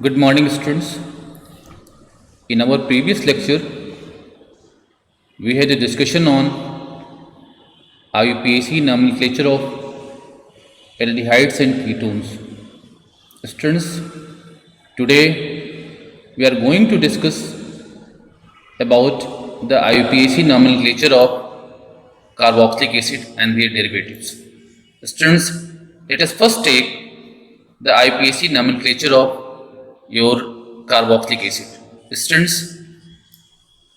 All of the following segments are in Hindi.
Good morning, students. In our previous lecture, we had a discussion on IUPAC nomenclature of aldehydes and ketones. Students, today we are going to discuss about the IUPAC nomenclature of carboxylic acid and their derivatives. Students, let us first take the IUPAC nomenclature of your carboxylic acid. Students,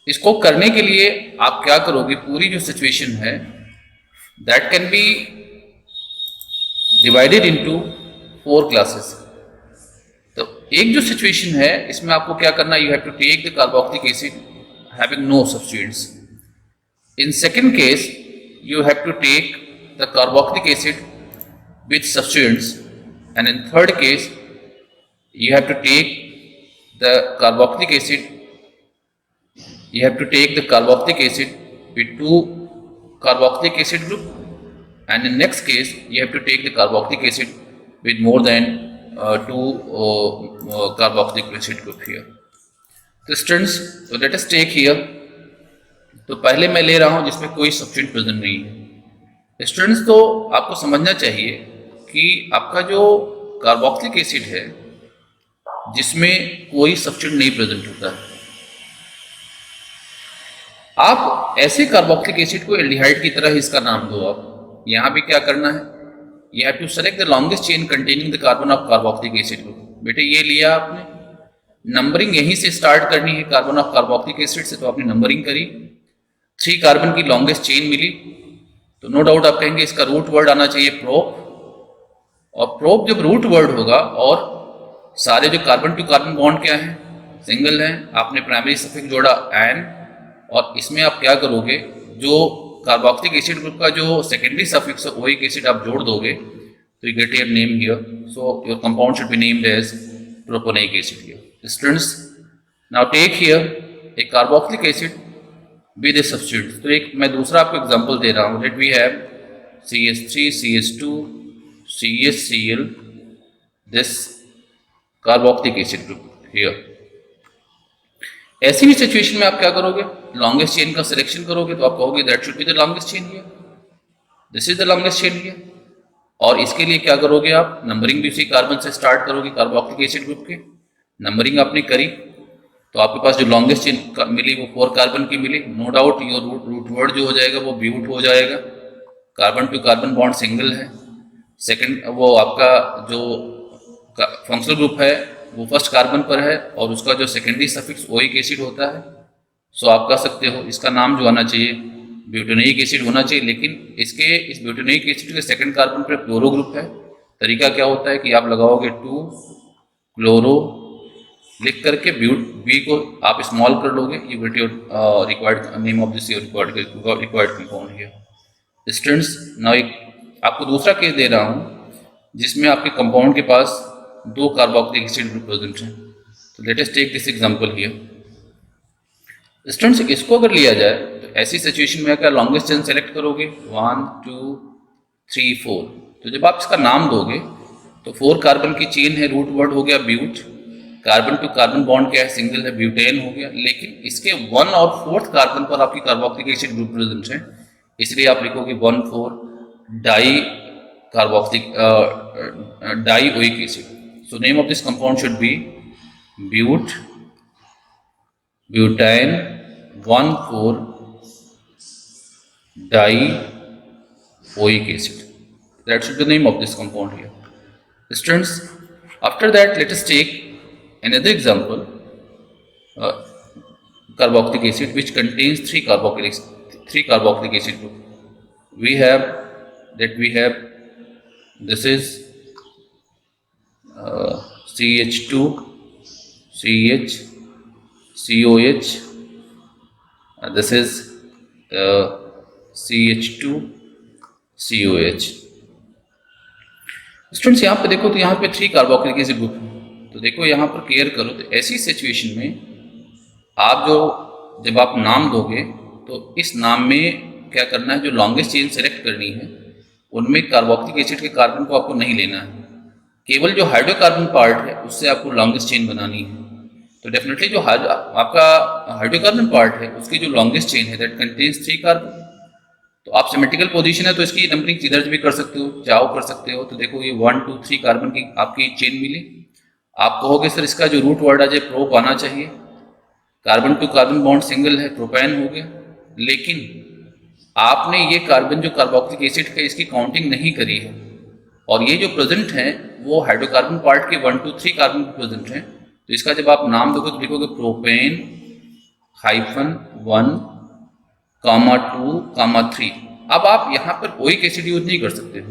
इसको करने के लिए आप क्या करोगे, पूरी जो सिचुएशन है that can be divided into 4 classes. तो एक जो सिचुएशन है इसमें आपको क्या करना, you have to take the carboxylic acid having no substituents. In second case you have to take the carboxylic acid with substituents, and in third case you have to take the carboxylic acid with 2 carboxylic acid group, and in next case you have to take the carboxylic acid with more than 2 carboxylic acid group here. So students, so let us take here, तो पहले मैं ले रहा हूं जिसमें कोई सब्स्टिट्यूएंट प्रेजेंट नहीं है। स्टूडेंट्स, तो आपको समझना चाहिए कि आपका जो कार्बोक्सिलिक एसिड है जिसमें कोई सब्स्टिट्यूएंट नहीं प्रेजेंट होता है, आप ऐसे कार्बोक्सिलिक एसिड को एल्डिहाइड की तरह इसका नाम दो। आप यहां भी क्या करना है, you have to select the longest chain containing the carbon of carboxylic acid group. बेटे ये लिया आपने, नंबरिंग यहीं से स्टार्ट करनी है कार्बन ऑफ कार्बोक्सिलिक एसिड से, तो आपने नंबरिंग करी, 3 कार्बन की लॉन्गेस्ट चेन मिली, तो नो डाउट आप कहेंगे इसका रूट वर्ड आना चाहिए प्रोप, और प्रोप जब रूट वर्ड होगा और सारे जो कार्बन टू कार्बन बॉन्ड क्या है, सिंगल हैं, आपने प्राइमरी सफिक्स जोड़ा एन, और इसमें आप क्या करोगे, जो कार्बोक्सिलिक एसिड ग्रुप का जो सेकेंडरी सफिक्स है ओइक एसिड आप जोड़ दोगे, तो you get your name here. So your compound should be named as propanoic acid here. Students, now take here a carboxylic acid with a substitute। तो एक मैं दूसरा आपको एग्जांपल दे रहा हूं। Let we have CH3 CH2 CHCl, this carboxylic acid group here. ऐसी भी सिचुएशन में आप क्या करोगे, लॉन्गेस्ट चेन का सिलेक्शन करोगे, तो आप कहोगे that should be the longest chain here, this is the longest chain here. और इसके लिए क्या करोगे, आप नंबरिंग भी उसी कार्बन से स्टार्ट करोगे, कार्बोक्सिलिक एसिड ग्रुप की नंबरिंग आपने करी, तो आपके पास जो लॉन्गेस्ट चेन मिली वो 4 कार्बन की मिली। No doubt your root word जो हो जाएगा वो ब्यूट हो जाएगा, carbon to carbon bond single है, सेकंड वो आपका जो फंक्शनल ग्रुप है वो फर्स्ट कार्बन पर है, और उसका जो सेकेंडरी सफिक्स ओइक एसिड होता है। सो आप कह सकते हो इसका नाम जो आना चाहिए ब्यूटेनोइक एसिड होना चाहिए, लेकिन इस ब्यूटेनोइक एसिड के सेकंड कार्बन पर क्लोरो ग्रुप है। तरीका क्या होता है कि आप लगाओगे 2 क्लोरो लिख करके बी को आप स्मॉल कर लोगे, you get your required name of this required compound here. Students, now एक आपको दूसरा केस दे रहा हूं जिसमें आपके कंपाउंड के पास 2 कार्बोक्सिलिक एसिड ग्रुप प्रेजेंट हैं। तो let us take this example here. Students, इसको अगर लिया जाए तो ऐसी सिचुएशन में क्या लॉन्गेस्ट चेन सेलेक्ट करोगे, 1 2 3 4। तो जब आप इसका नाम दोगे तो 4 कार्बन की चेन है, रूट वर्ड हो गया but, carbon to carbon bond क्या है, सिंगल है, ब्यूटेन हो गया, लेकिन इसके 1 और 4th कार्बन पर आपकी कार्बोक्सिलिक एसिड ग्रुप प्रेजेंट है, इसलिए आप लिखोगे 1,4 di carboxylic die oic acid. So name of this compound should B butyne 1,4 die oic acid. That should be the name of this compound here. Students, after that let us take another example, carboxylic acid which contains 3 carboxylic acid group. We have this is CH2 CH COH, this is CH2 COH। Students, यहाँ पे देखो तो यहाँ पे 3 कार्बोक्सिलिक एसिड ग्रुप है, तो देखो यहाँ पर केयर करो, तो ऐसी सिचुएशन में आप जब आप नाम दोगे तो इस नाम में क्या करना है, जो लॉन्गेस्ट चेन सेलेक्ट करनी है उनमें कार्बोक्सिलिक एसिड के कार्बन को आपको नहीं लेना है, केवल जो हाइड्रोकार्बन पार्ट है उससे आपको लॉन्गेस्ट चेन बनानी है। तो डेफिनेटली जो आपका हाइड्रोकार्बन पार्ट है उसकी जो लॉन्गेस्ट चेन है दैट कंटेन्स 3 कार्बन। तो आप सिमेट्रिकल पोजीशन है तो इसकी नंबरिंग किधर भी कर सकते हो, चाहो कर सकते हो। तो देखो ये 1 2 3 कार्बन की आपकी चेन मिली। आप कहोगे सर इसका जो रूट वर्ड है प्रोप आना चाहिए, carbon to carbon bond single है, प्रोपैन हो गया। लेकिन आपने ये कार्बन जो कार्बोक्सिलिक एसिड है इसकी काउंटिंग नहीं करी है, और ये जो प्रेजेंट है वो हाइड्रोकार्बन पार्ट के 1 2 3 कार्बन प्रेजेंट हैं। तो इसका जब आप नाम देखो तो लिखोगे प्रोपेन -1 2 3। अब आप यहाँ पर ओइक एसिड यूज नहीं कर सकते हो।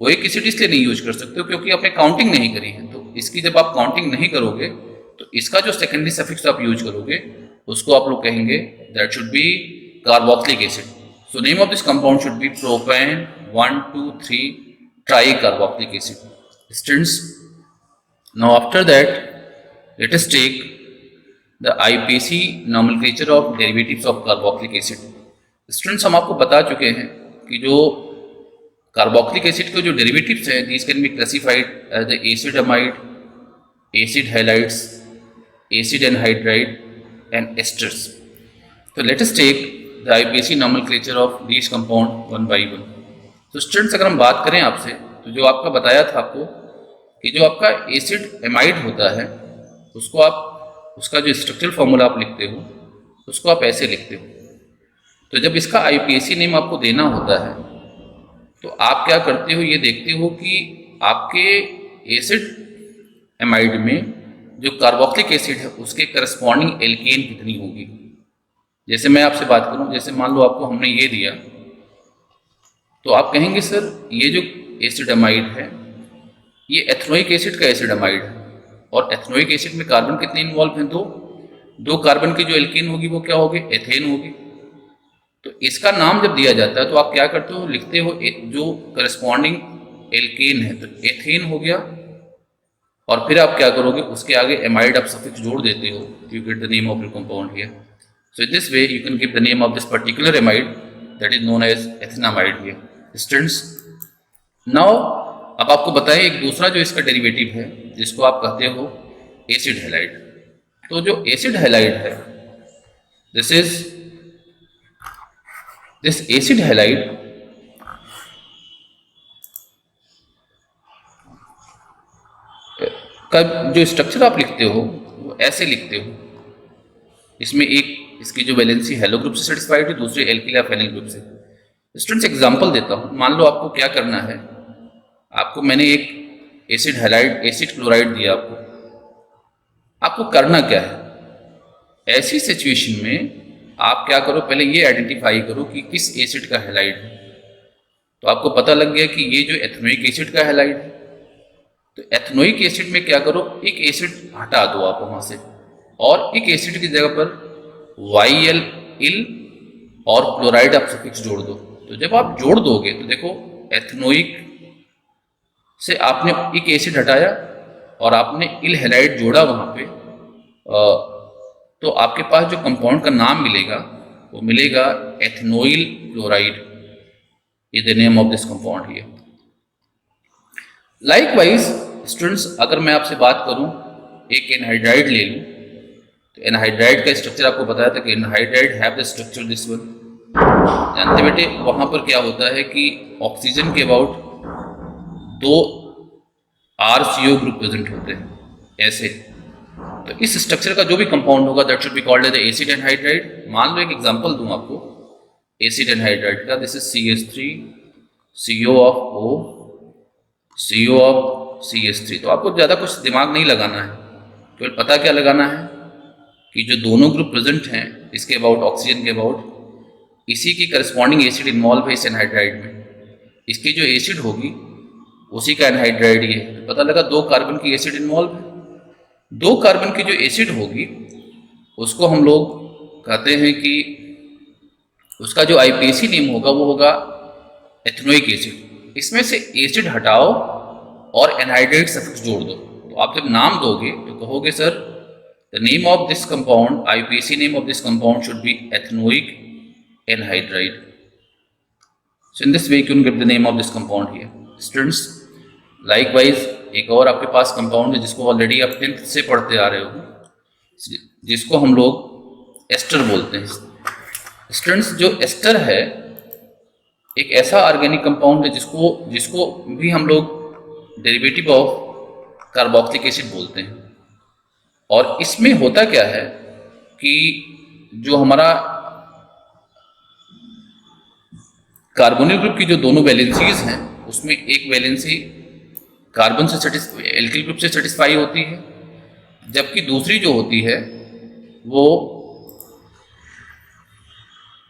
ओइक एसिड इसलिए नहीं यूज कर सकते हो क्योंकि आपने काउंटिंग नहीं करी है। तो इसकी जब आप काउंटिंग नहीं करोगे तो इसका जो सेकेंडरी सफिक्स आप यूज करोगे उसको आप लोग कहेंगे that should B carboxylic acid. So name of this compound should B propane 1 2 3 tricarboxylic acid. Students, now after that, let us take the IPAC nomenclature of derivatives of carboxylic acid. Students, हम आपको बता चुके हैं कि जो कार्बोक्सिलिक एसिड के जो डेरिवेटिव्स हैं these can be classified as the acid amide, acid halides, acid anhydride and esters. So let us take the IPAC nomenclature of these compound one by one. तो स्टूडेंट्स अगर हम बात करें आपसे तो जो आपका बताया था आपको कि जो आपका एसिड एमाइड होता है उसको आप उसका जो स्ट्रक्चरल फॉर्मूला आप लिखते हो उसको आप ऐसे लिखते हो। तो जब इसका आईपीएसी नेम आपको देना होता है तो आप क्या करते हो, ये देखते हो कि आपके एसिड एमाइड में जो कार्बोक्सिलिक एसिड है उसके करस्पॉन्डिंग एल्केन कितनी होगी। जैसे मैं आपसे बात करूं, जैसे मान लो आपको हमने ये दिया तो आप कहेंगे सर ये जो एसिड एमाइड है ये एथनोइक एसिड का एसिड एमाइड है, और एथनोइक एसिड में कार्बन कितने इन्वॉल्व हैं, दो कार्बन की जो एल्केन होगी वो क्या होगी, एथेन होगी। तो इसका नाम जब दिया जाता है तो आप क्या करते हो, लिखते हो जो करस्पॉन्डिंग एल्केन है तो एथेन हो गया, और फिर आप क्या करोगे उसके आगे एमाइड आप सफिक्स जोड़ देते हो, you get the name of your compound here. So in this way you can give the name of this particular amide that is known as ethanamide here. Students, now अब आपको बताएं एक दूसरा जो इसका डेरिवेटिव है जिसको आप कहते हो एसिड हैलाइड। तो जो एसिड हैलाइड है दिस एसिड हैलाइड का जो स्ट्रक्चर आप लिखते हो वो ऐसे लिखते हो, इसमें एक इसकी जो वैलेंसी हेलो ग्रुप से सेटिस्फाइड है, दूसरी एल्किला फेनिल ग्रुप से। स्टूडेंट्स एग्जांपल देता हूं, मान लो आपको क्या करना है, आपको मैंने एक एसिड हैलाइड एसिड क्लोराइड दिया, आपको करना क्या है, ऐसी सिचुएशन में आप क्या करो, पहले ये आइडेंटिफाई करो कि किस एसिड का हैलाइड है। तो आपको पता लग गया कि ये जो एथनोइक एसिड का हैलाइड है। तो एथनोइक एसिड में क्या करो, एक एसिड हटा दो आप वहां से, और एक एसिड की जगह पर YL इल और क्लोराइड आप सफिक्स जोड़ दो। तो जब आप जोड़ दोगे तो देखो एथनोइक से आपने एक एसिड हटाया और आपने इल हैलाइड जोड़ा वहां पे, तो आपके पास जो कंपाउंड का नाम मिलेगा वो मिलेगा ethanoyl chloride, is the name of this compound here. Likewise students, अगर मैं आपसे बात करूं एक एनहाइड्राइड ले लूं, तो एनहाइड्राइड का स्ट्रक्चर आपको बताया था कि anhydride have the structure this one. जानते बेटे वहां पर क्या होता है कि ऑक्सीजन के अबाउट 2 RCO ग्रुप प्रेजेंट होते हैं ऐसे। तो इस स्ट्रक्चर का जो भी कंपाउंड होगा that should be called as the acid anhydride. मान लो एक एग्जांपल दूं आपको एसिड एनहाइड्राइड का, this is CH3 CO of O CO of CH3। तो आपको ज़्यादा कुछ दिमाग नहीं लगाना है, केवल पता क्या लगाना है कि जो दोनों ग्रुप प्रेजेंट हैं इसके अबाउट ऑक्सीजन के अबाउट, इसी की करस्पॉन्डिंग एसिड इन्वॉल्व है इस एनहाइड्राइड में, इसकी जो एसिड होगी उसी का एनहाइड्राइड ये। तो पता लगा 2 कार्बन की एसिड इन्वॉल्व है। 2 कार्बन की जो एसिड होगी उसको हम लोग कहते हैं कि उसका जो आईपीएसी नेम होगा वो होगा एथनोइक एसिड। इसमें से एसिड हटाओ और एनहाइड्राइड सफिक्स जोड़ दो। तो आप जब नाम दोगे तो कहोगे sir the name of this compound, IUPAC name of this compound should B ethanoic anhydride. So in this way you can give the name of this compound here. Students, likewise एक और आपके पास कंपाउंड है जिसको ऑलरेडी आप 10th से पढ़ते आ रहे हो, जिसको हम लोग एस्टर बोलते हैं। स्टूडेंट्स, जो एस्टर है एक ऐसा ऑर्गेनिक कंपाउंड है जिसको जिसको भी हम लोग डेरिवेटिव ऑफ कार्बोक्सिलिक एसिड बोलते हैं। और इसमें होता क्या है कि जो हमारा कार्बोनिल ग्रुप की जो दोनों वैलेंसीज हैं उसमें एक वैलेंसी कार्बन से एल्किल ग्रुप से सेटिस्फाई होती है, जबकि दूसरी जो होती है वो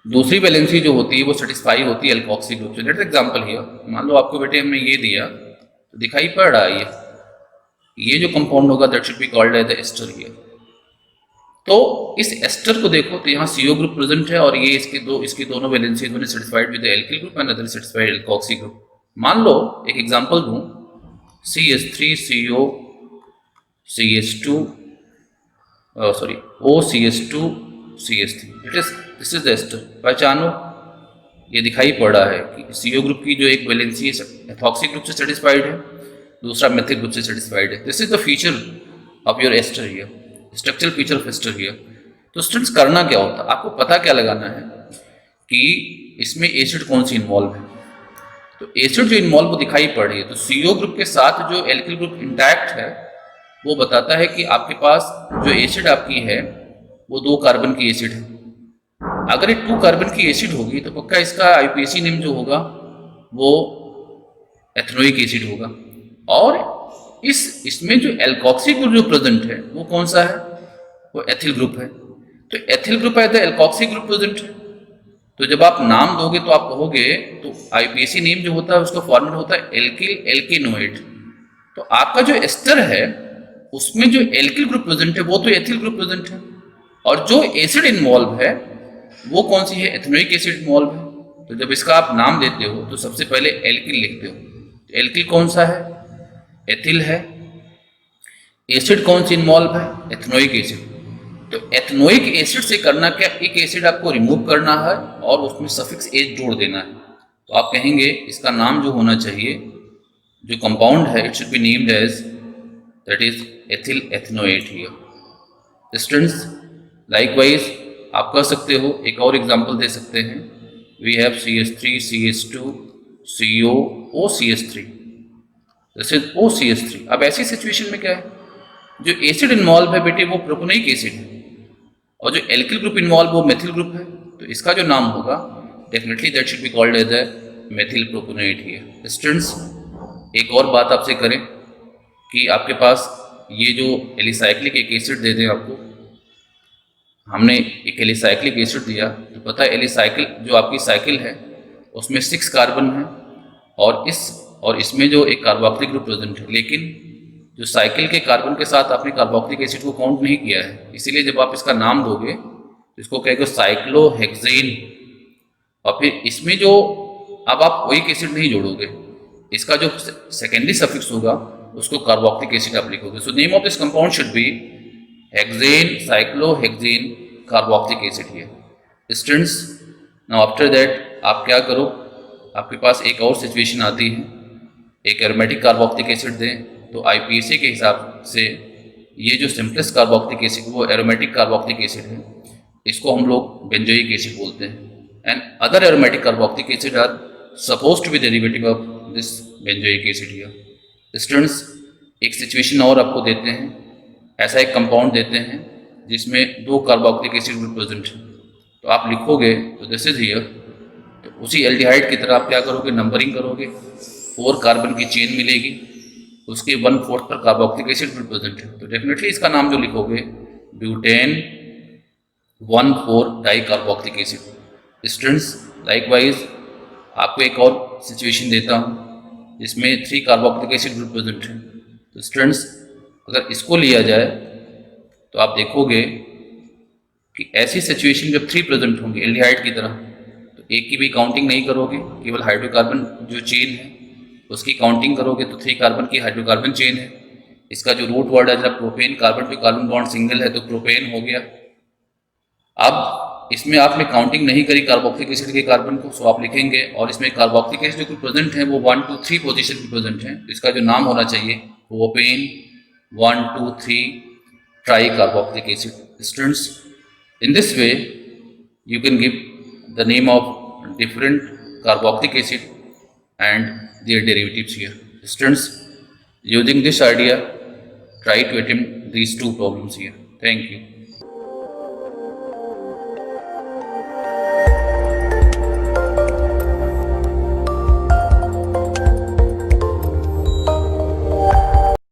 दूसरी वैलेंसी जो होती है वो सेटिस्फाई होती है एल्कोक्सी ग्रुप से। लेट्स एग्जांपल हियर, मान लो आपको बेटे हमने ये दिया तो दिखाई पड़ रहा है ये जो कंपाउंड होगा that should be called as the ester here. तो इस एस्टर को देखो तो यहाँ CO ग्रुप प्रेजेंट है और ये इसकी दोनों valencies one satisfied with the alkyl group and other satisfied alkoxy group. मान लो एक एग्जांपल दूं, CH3CO CH2 OCH2 CH3, this is the ester. पहचानो, ये दिखाई पड़ रहा है कि CO ग्रुप की जो एक वैलेंसी एथॉक्सी ग्रुप से सेटिस्फाइड है, दूसरा मेथिल ग्रुप से सेटिस्फाइड है। This is the feature of your ester here, structural feature of ester here. तो स्टूडेंट्स करना क्या होता है, आपको पता क्या लगाना है कि इसमें एसिड कौन सी इन्वॉल्व है। तो एसिड जो इन्वॉल्व दिखाई पड़ रही है तो CO ग्रुप के साथ जो एल्किल ग्रुप इंटैक्ट है वो बताता है कि आपके पास जो एसिड आपकी है वो 2 कार्बन की एसिड है। अगर ये 2 कार्बन की एसिड होगी तो पक्का इसका IUPAC नेम जो होगा वो एथेनोइक एसिड होगा। और इसमें जो एल्कोक्सी ग्रुप जो प्रेजेंट है वो कौन सा है, वो एथिल ग्रुप है। तो एथिल ग्रुप है तो एल्कोक्सी ग्रुप प्रेजेंट है। तो जब आप नाम दोगे तो आप कहोगे तो IUPAC नेम जो होता है उसका फॉर्मेट होता है एल्किल एल्केनोएट। तो आपका जो एस्टर है उसमें जो एल्किल ग्रुप प्रेजेंट है वो तो एथिल ग्रुप प्रेजेंट है, और जो एसिड इन्वॉल्व है वो कौन सी है, एथेनोइक एसिड इन्वॉल्व है। तो जब इसका आप नाम देते हो तो सबसे पहले एल्किल लिखते हो। तो एल्किल कौन सा है, एथिल है। एसिड कौन सी इन्वॉल्व है, एथेनोइक एसिड। तो एथेनोइक एसिड से करना क्या, एक एसिड आपको रिमूव करना है और उसमें सफिक्स एच जोड़ देना है। तो आप कहेंगे इसका नाम जो होना चाहिए, जो कंपाउंड है, it should be named as that is ethyl ethanoate here. Students, likewise आप कर सकते हो, एक और एग्जांपल दे सकते हैं। We have CH3 CH2 CO OCH3, this is OCH3। अब ऐसी सिचुएशन में क्या है, जो एसिड इन्वॉल्व है बेटे वो प्रोपोनिक एसिड है और जो एल्किल ग्रुप इन्वॉल्व वो मेथिल ग्रुप है। तो इसका जो नाम होगा definitely that should be called as a methyl propanoate here. Students, एक और बात आपसे करें कि आपके पास ये जो एलिसाइक्लिक एक एसिड दे दें आपको, हमने एक एलिसाइक्लिक एसिड दिया तो पता है एलिसाइकिल जो आपकी साइकिल है उसमें 6 कार्बन है और इसमें जो एक कार्बोक्सिलिक ग्रुप प्रेजेंट है, लेकिन जो साइकिल के कार्बन के साथ आपने कार्बोक्सिलिक एसिड को काउंट नहीं किया है। इसीलिए जब आप इसका नाम दोगे तो इसको कहेंगे साइक्लोहेक्सेन। और फिर इसमें जो अब आप ओइक एसिड नहीं जोड़ोगे, इसका जो सेकेंडरी सफिक्स होगा उसको कार्बोक्सिलिक एसिड आप लिखोगे। So name of this compound should B hexane cyclohexane carboxylic acid here. Students, now after that आप क्या करो, आपके पास एक और सिचुएशन आती है, एक एरोमेटिक कार्बोक्सिलिक एसिड दें तो IUPAC के हिसाब से ये जो सिंपलेस्ट कार्बोक्सिलिक एसिड वो एरोमेटिक कार्बोक्सिलिक एसिड है, इसको हम लोग बेंजोइक एसिड बोलते हैं। And other aromatic carboxylic acid are supposed to be derivative of this benzoic acid here. Students, एक सिचुएशन और आपको देते हैं, ऐसा एक कंपाउंड देते हैं जिसमें 2 कार्बोक्सिलिक एसिड ग्रुप प्रेजेंट है। तो आप लिखोगे तो दिस इज हियर, तो उसी एल्डिहाइड की तरह आप क्या करोगे, नंबरिंग करोगे, 4 कार्बन की चेन मिलेगी, उसके 1/4 पर कार्बोक्सिलिक एसिड ग्रुप प्रेजेंट है। तो डेफिनेटली इसका नाम जो लिखोगे butane 1,4 di carboxylic acid. Students, likewise आपको एक और सिचुएशन देता हूँ जिसमें 3 कार्बोक्सिलिक एसिड ग्रुप प्रेजेंट है। तो स्टूडेंट्स, अगर इसको लिया जाए तो आप देखोगे कि ऐसी सिचुएशन जब 3 प्रेजेंट होंगे एल्डिहाइड की तरह, तो एक की भी काउंटिंग नहीं करोगे, केवल हाइड्रोकार्बन जो चेन है उसकी काउंटिंग करोगे तो 3 कार्बन की हाइड्रोकार्बन चेन है। इसका जो रूट वर्ड है जब propane, carbon to carbon bond single है तो प्रोपेन हो गया। अब इसमें आपने काउंटिंग नहीं करी कार्बोक्सिलिक एसिड के कार्बन को, सो आप लिखेंगे और इसमें कार्बोक्सिलिक एसिड जो प्रेजेंट है वो 1 2 3 पोजीशन पे प्रेजेंट है। तो इसका जो नाम होना चाहिए propane, 1, 2, 3 tricarboxylic acid. Students, in this way you can give the name of different carboxylic acid and their derivatives here. Students, using this idea, try to attempt these two problems here. Thank you.